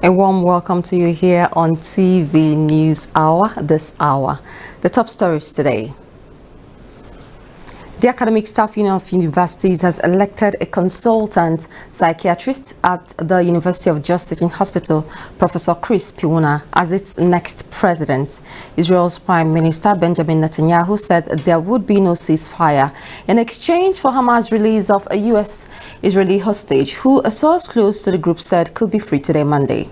A warm welcome to you here on TV News Hour this hour. The top stories today. The Academic Staff Union of Universities has elected a consultant psychiatrist at the University of Jos Teaching Hospital, Professor Piwuna, as its next president. Israel's Prime Minister Benjamin Netanyahu said there would be no ceasefire in exchange for Hamas' release of a U.S. Israeli hostage, who a source close to the group said could be free today, Monday.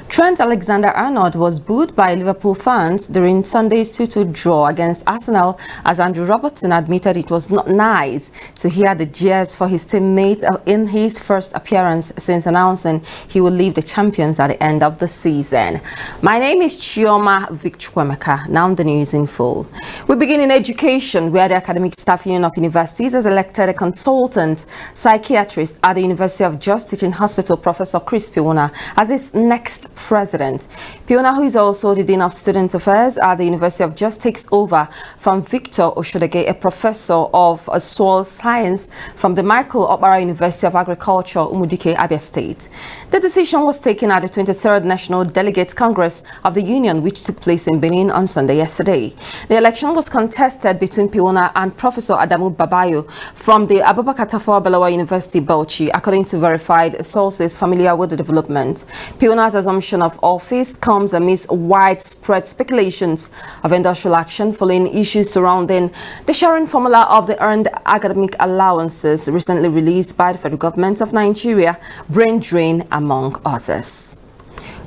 Trent Alexander-Arnold was booed by Liverpool fans during Sunday's 2-2 draw against Arsenal, as Andrew Robertson admitted it was not nice to hear the jeers for his teammate in his first appearance since announcing he will leave the champions at the end of the season. My name is Chioma Victuemeka. Now the news in full. We begin in education, where the Academic Staff Union of Universities has elected a consultant psychiatrist at the University of Jos Teaching Hospital, Professor Piwuna, as its next president. Piwuna, who is also the Dean of Student Affairs at the University of Jos, takes over from Victor Oshodege, a professor of soil science from the Michael Okpara University of Agriculture, Umudike, Abia State. The decision was taken at the 23rd National Delegate Congress of the Union, which took place in Benin on Sunday yesterday. The election was contested between Piwuna and Professor Adamu Babayo from the Abubakar Tafawa Balewa University, Bauchi, according to verified sources familiar with the development. Piwuna's assumption of office comes amidst widespread speculations of industrial action following issues surrounding the sharing formula of the earned academic allowances recently released by the federal government of Nigeria, brain drain, among others.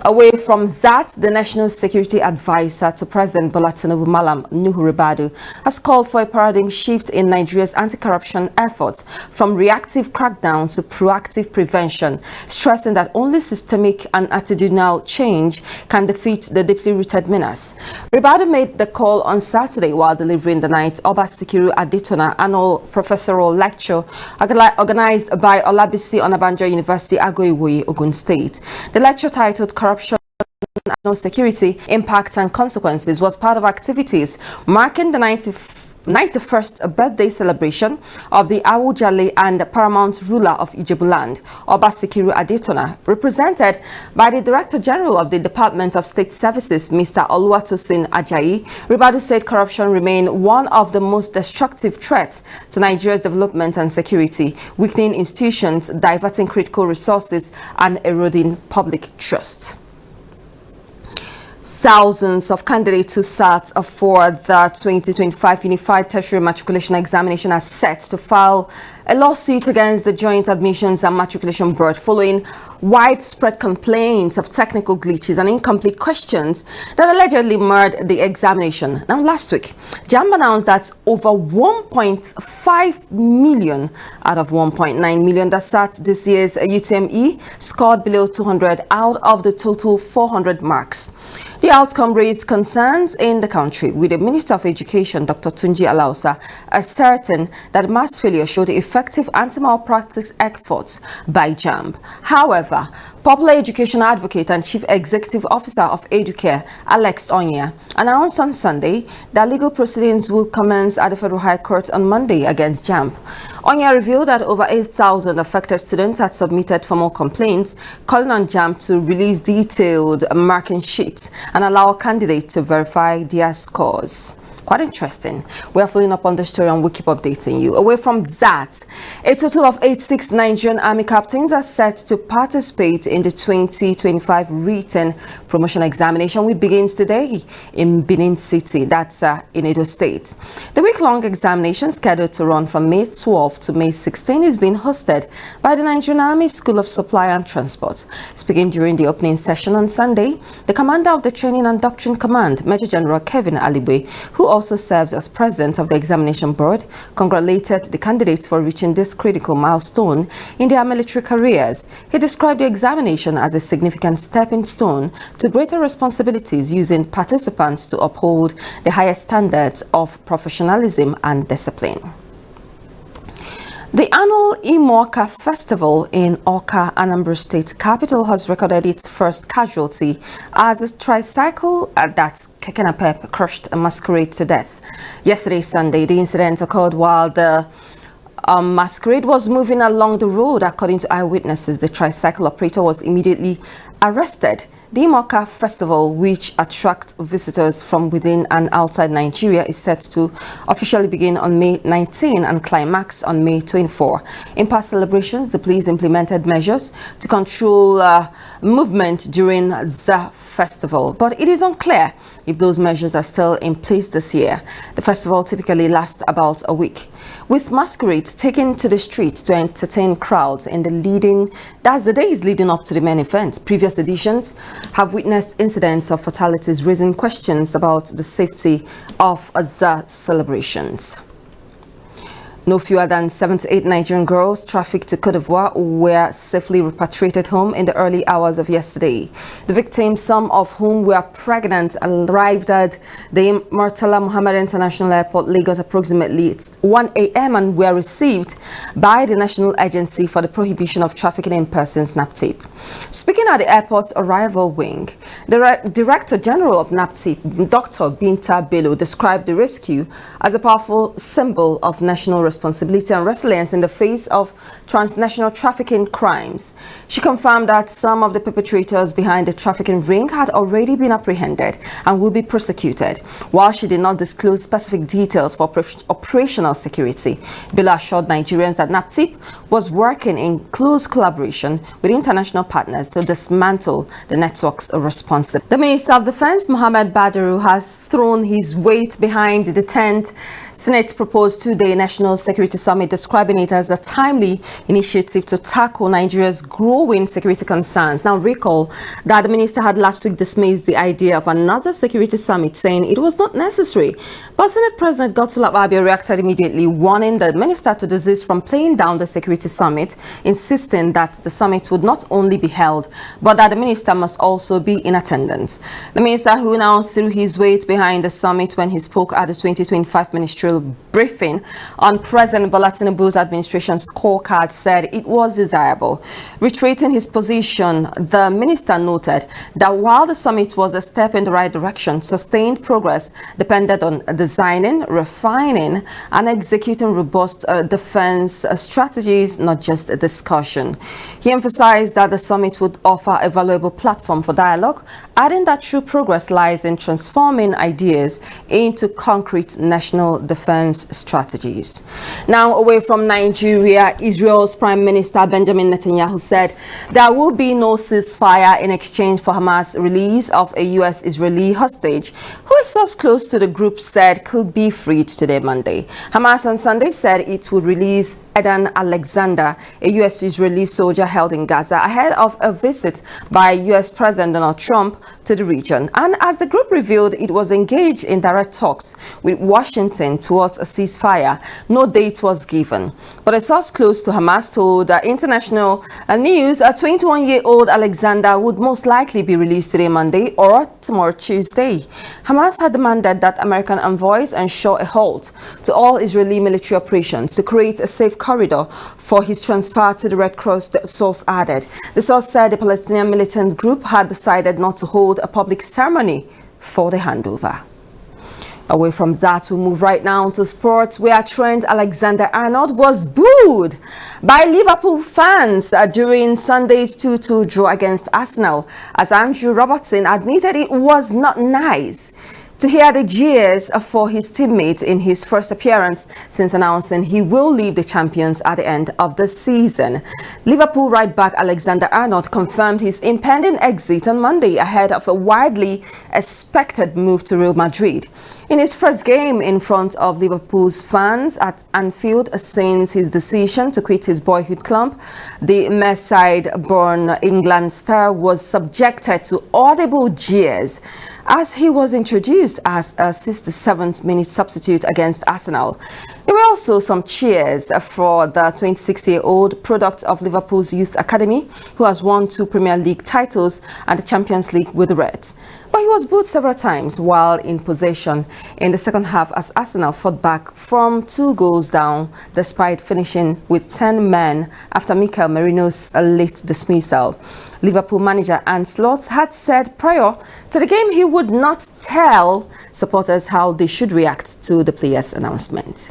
Away from that, the National Security Advisor to President Bola Tinubu, Malam Nuhu Ribadu, has called for a paradigm shift in Nigeria's anti-corruption efforts from reactive crackdowns to proactive prevention, stressing that only systemic and attitudinal change can defeat the deeply rooted menace. Ribadu made the call on Saturday while delivering the Night Oba Sikiru Adetona annual professorial lecture organized by Olabisi Onabanjo University, Agoiwoye, Ogun State. The lecture, titled Corruption, National Security, Impact and Consequences, was part of activities marking the 91st birthday celebration of the Awujale and paramount ruler of Ijebuland, Oba Sikiru Adetona, represented by the Director General of the Department of State Services, Mr. Oluwatosin Ajayi. Ribadu said corruption remained one of the most destructive threats to Nigeria's development and security, weakening institutions, diverting critical resources, and eroding public trust. Thousands of candidates who sat for the 2025 Unified Tertiary Matriculation Examination are set to file a lawsuit against the Joint Admissions and Matriculation Board following widespread complaints of technical glitches and incomplete questions that allegedly marred the examination. Now, last week, JAMB announced that over 1.5 million out of 1.9 million that sat this year's UTME scored below 200 out of the total 400 marks. The outcome raised concerns in the country, with the Minister of Education, Dr. Tunji Alausa, asserting that mass failure showed effective anti-malpractice efforts by JAMB. However, Popular Education Advocate and Chief Executive Officer of Educare, Alex Onya, announced on Sunday that legal proceedings will commence at the Federal High Court on Monday against JAMB. Onya revealed that over 8,000 affected students had submitted formal complaints, calling on JAMB to release detailed marking sheets and allow candidates to verify their scores. Quite interesting. We are following up on the story and we'll keep updating you. Away from that, a total of 86 Nigerian Army captains are set to participate in the 2025 written promotion examination, which begins today in Benin City, that's in Edo State. The week-long examination, scheduled to run from May 12 to May 16, is being hosted by the Nigerian Army School of Supply and Transport. Speaking during the opening session on Sunday, the commander of the Training and Doctrine Command, Major General Kevin Alibe, who also serves as president of the examination board, congratulated the candidates for reaching this critical milestone in their military careers. He described the examination as a significant stepping stone to greater responsibilities, using participants to uphold the highest standards of professionalism and discipline. The annual Imoka Festival in Awka, Anambra State capital, has recorded its first casualty as a tricycle that Kekenapep crushed a masquerade to death. Yesterday, Sunday, the incident occurred while the Masquerade was moving along the road. According to eyewitnesses, the tricycle operator was immediately arrested. The Imoka Festival, which attracts visitors from within and outside Nigeria, is set to officially begin on May 19 and climax on May 24. In past celebrations, the police implemented measures to control movement during the festival, but it is unclear if those measures are still in place this year. The festival typically lasts about a week, with Masquerade taken to the streets to entertain crowds in the days leading up to the main event. Previous editions have witnessed incidents of fatalities, raising questions about the safety of the celebrations. No fewer than 78 Nigerian girls trafficked to Côte d'Ivoire were safely repatriated home in the early hours of yesterday. The victims, some of whom were pregnant, arrived at the Murtala Mohammed International Airport, Lagos, approximately 1 a.m. and were received by the National Agency for the Prohibition of Trafficking in Persons, NAPTIP. Speaking at the airport's arrival wing, the Director General of NAPTIP, Dr. Binta Bello, described the rescue as a powerful symbol of national responsibility and resilience in the face of transnational trafficking crimes. She confirmed that some of the perpetrators behind the trafficking ring had already been apprehended and will be prosecuted. While she did not disclose specific details for operational security, Bello assured Nigerians that NAPTIP was working in close collaboration with international partners to dismantle the networks responsible. The Minister of Defense, Mohammed Badaru, has thrown his weight behind the 10th Senate proposed two-day National Security Summit, describing it as a timely initiative to tackle Nigeria's growing security concerns. Now, recall that the minister had last week dismissed the idea of another security summit, saying it was not necessary. But Senate President Godswill Akpabio reacted immediately, warning the minister to desist from playing down the security summit, insisting that the summit would not only be held, but that the minister must also be in attendance. The minister, who now threw his weight behind the summit when he spoke at the 2025 ministerial briefing on President Bola Tinubu's administration's scorecard, said it was desirable. Reiterating his position, the minister noted that while the summit was a step in the right direction, sustained progress depended on designing, refining, and executing robust defense strategies, not just a discussion. He emphasized that the summit would offer a valuable platform for dialogue, adding that true progress lies in transforming ideas into concrete national defense strategies. Now, away from Nigeria, Israel's Prime Minister Benjamin Netanyahu said there will be no ceasefire in exchange for Hamas' release of a U.S.-Israeli hostage, who a source close to the group said could be freed today, Monday. Hamas on Sunday said it would release Edan Alexander, a U.S.-Israeli soldier held in Gaza, ahead of a visit by U.S. President Donald Trump to the region. And as the group revealed, it was engaged in direct talks with Washington towards a ceasefire. No date was given. But a source close to Hamas told International News a 21-year-old Alexander would most likely be released today, Monday, or tomorrow, Tuesday. Hamas had demanded that American envoys ensure a halt to all Israeli military operations to create a safe corridor for his transfer to the Red Cross, the source added. The source said the Palestinian militant group had decided not to hold a public ceremony for the handover. Away from that, we move right now to sports, where Trent Alexander-Arnold was booed by Liverpool fans during Sunday's 2-2 draw against Arsenal, as Andrew Robertson admitted it was not nice to hear the jeers for his teammate in his first appearance since announcing he will leave the champions at the end of the season. Liverpool right-back Alexander-Arnold confirmed his impending exit on Monday ahead of a widely expected move to Real Madrid. In his first game in front of Liverpool's fans at Anfield since his decision to quit his boyhood club, the Merseyside-born England star was subjected to audible jeers as he was introduced as a 67th-minute substitute against Arsenal. There were also some cheers for the 26-year-old product of Liverpool's Youth Academy, who has won 2 Premier League titles and the Champions League with the Reds. But he was booed several times while in possession in the second half as Arsenal fought back from 2 goals down despite finishing with 10 men after Mikel Merino's late dismissal. Liverpool manager Arne Slot had said prior to the game he would not tell supporters how they should react to the player's announcement.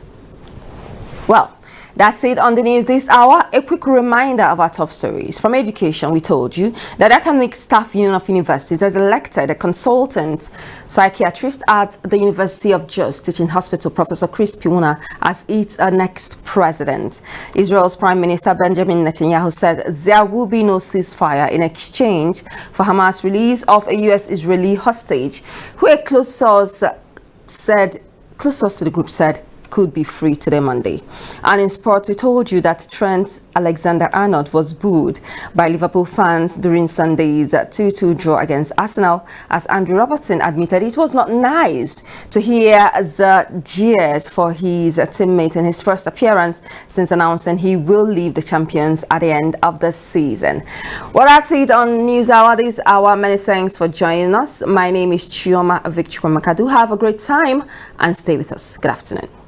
Well, That's it on the news this hour. A quick reminder of our top stories. From education, we told you that the Academic Staff Union of Universities has elected a consultant psychiatrist at the University of Jos Teaching Hospital, Professor Piwuna, as its next president. Israel's Prime Minister Benjamin Netanyahu said there will be no ceasefire in exchange for Hamas' release of a U.S.-Israeli hostage, who a close source to the group said could be free today, Monday. And in sport, we told you that Trent Alexander-Arnold was booed by Liverpool fans during Sunday's 2-2 draw against Arsenal, as Andrew Robertson admitted it was not nice to hear the jeers for his teammate in his first appearance since announcing he will leave the champions at the end of the season. Well, that's it on News Hour this hour. Many thanks for joining us. My name is Chioma Victor Makadu. Have a great time and stay with us. Good afternoon.